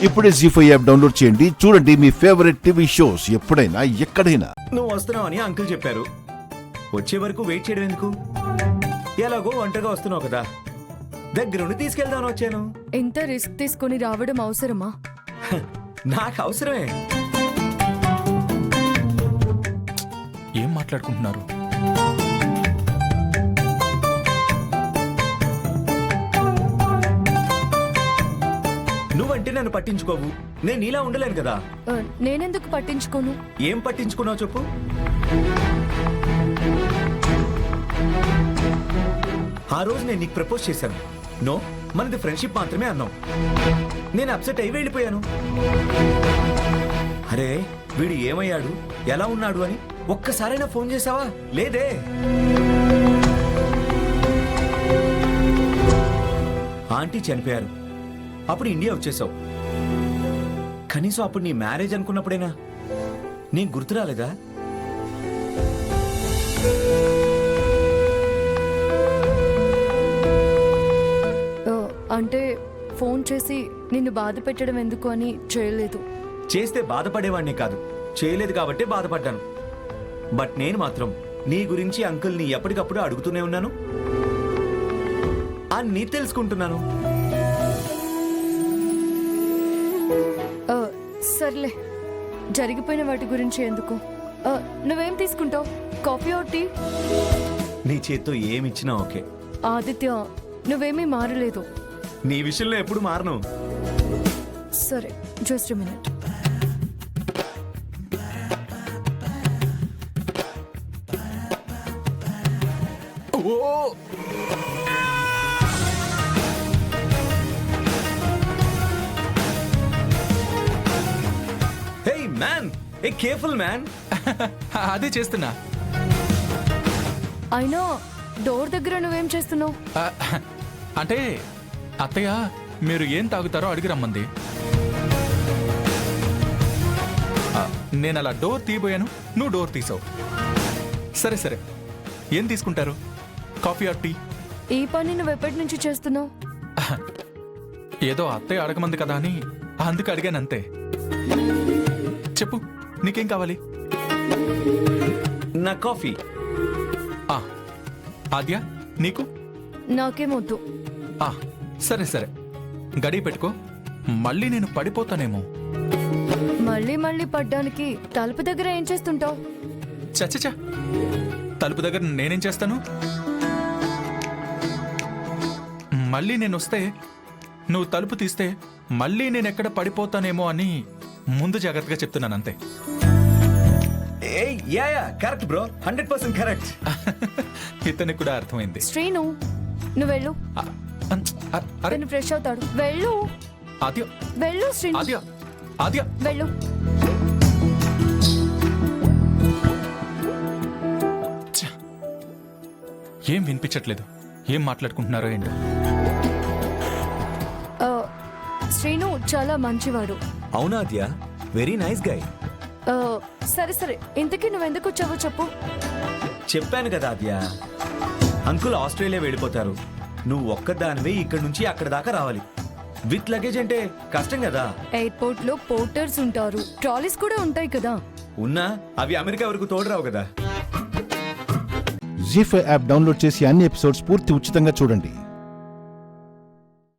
ఇప్పుడే జీ5 app download చేయండి. చూడండి మీ ఫేవరెట్ టీవీ షోస్ ఎప్పుడైనా ఎక్కడైనా. నువ్వు వస్తున్నావని అంకుల్ చెప్పారు. వచ్చే వరకు వెయిట్ చేయడం ఎందుకు? ఎలాగో ఒంటరిగా వస్తున్నావు కదా, దగ్గరుండి తీసుకెళ్దామని వచ్చాను. ఎంత రిస్క్ తీసుకుని రావడం అవసరమా? నాకు అవసరమే. ఏం మాట్లాడుకుంటున్నారు? నువ్వంటే నన్ను పట్టించుకోవు, నేను నీలా ఉండలేను కదా. నేనెందుకు పట్టించుకోను? ఏం పట్టించుకున్నావు చెప్పు. ఆ రోజు నేను నీకు ప్రపోజ్ చేశాను. నో, మనది ఫ్రెండ్షిప్ మాత్రమే అన్నాం. నేను అప్సెట్ అయి వెళ్ళిపోయాను. అరే వీడు ఏమయ్యాడు, ఎలా ఉన్నాడు అని ఒక్కసారైనా ఫోన్ చేసావా? లేదే. ఆంటీ చనిపోయారు, అప్పుడు ఇండియా వచ్చేసావు. కనీసం అప్పుడు నీ మ్యారేజ్ అనుకున్నప్పుడేనా నేను గుర్తు రాలేదా? అంటే ఫోన్ చేసి నిన్ను బాధ పెట్టడం ఎందుకు అని చేయలేదు. చేస్తే బాధపడేవాడినే కాదు, చేయలేదు కాబట్టి బాధపడ్డాను. బట్ నేను మాత్రం నీ గురించి అంకుల్ని ఎప్పటికప్పుడు అడుగుతూనే ఉన్నాను, అన్నీ తెలుసుకుంటున్నాను. సర్లే, జరిగిపోయిన వాటి గురించి ఎందుకు. నువ్వేం తీసుకుంటావు? Coffee or tea? నీ చేత్తో ఏమిచ్చినా ఓకే. ఆదిత్య, నువ్వేమీ మారలేదు. నీ విషయంలో ఎప్పుడు మారను. సరే, జస్ట్ మినిట్. హే మ్యాన్, ఏ కేర్ఫుల్ మ్యాన్. అదే చేస్తున్నా. అయినా డోర్ దగ్గర నువ్వేం చేస్తున్నావు? అంటే అత్తయ్య మీరు ఏం తాగుతారో అడిగి రమ్మంది. నేను అలా డోర్ తీయబోయాను, నువ్వు డోర్ తీసావు. సరే సరే, ఏం తీసుకుంటారు? Coffee or tea? ఈ పని నువ్వు ఎప్పటి నుంచి చేస్తున్నావు? ఏదో అత్తయ్య అడగమంది కదా అని అందుకు అడిగానంతే. చెప్పు, నీకేం కావాలి? నా కాఫీ. ఆద్య, నీకు? నాకేమొద్దు. సరే సరే, గడి పెట్టుకో, మళ్ళీ నేను పడిపోతానేమో. మళ్ళీ మళ్ళీ పడ్డానికి తలుపు దగ్గర ఏం చేస్తుంటావు? చచ్చచా, తలుపు దగ్గర నేనేం చేస్తాను? మళ్ళీ నేను వస్తే నువ్వు తలుపు తీస్తే మళ్ళీ నేను ఎక్కడ పడిపోతానేమో అని ముందు జాగ్రత్తగా చెప్తున్నాను అంతే. Correct bro, 100% correct. ఇతనికి కూడా అర్థమైంది. శ్రీను, నువ్వు వెళ్ళు. అరే ఫ్రెష్ అవుతాడు. వెళ్ళు. ఆద్య, వెళ్ళు శ్రీను. ఆద్య, ఆద్య, వెళ్ళు. ఏం వినిపించట్లేదు, ఏం మాట్లాడుకుంటున్నారో ఏంటో. శ్రీను చాలా మంచివాడు. అవునా ఆద్య? Very nice guy. సరే సరే, ఇంతకీ నువ్వెందుకు వచ్చావో చెప్పు. చెప్పాను కదా ఆద్య, అంకుల్ ఆస్ట్రేలియా వెళ్ళిపోతారు. నువ్వు ఒక్కదానివే ఇక్కడి నుంచి అక్కడ దాకా రావాలి. విత్ లగేజ్ అంటే కష్టం కదా. ఎయిర్పోర్ట్ లో పోర్టర్స్ ఉంటారు, ట్రాలీస్ కూడా ఉంటాయి కదా. ఉన్నా అవి అమెరికా వరకు తోడురావు కదా. జీ5 యాప్ డౌన్లోడ్ చేసి అన్ని ఎపిసోడ్స్ పూర్తి ఉచితంగా చూడండి.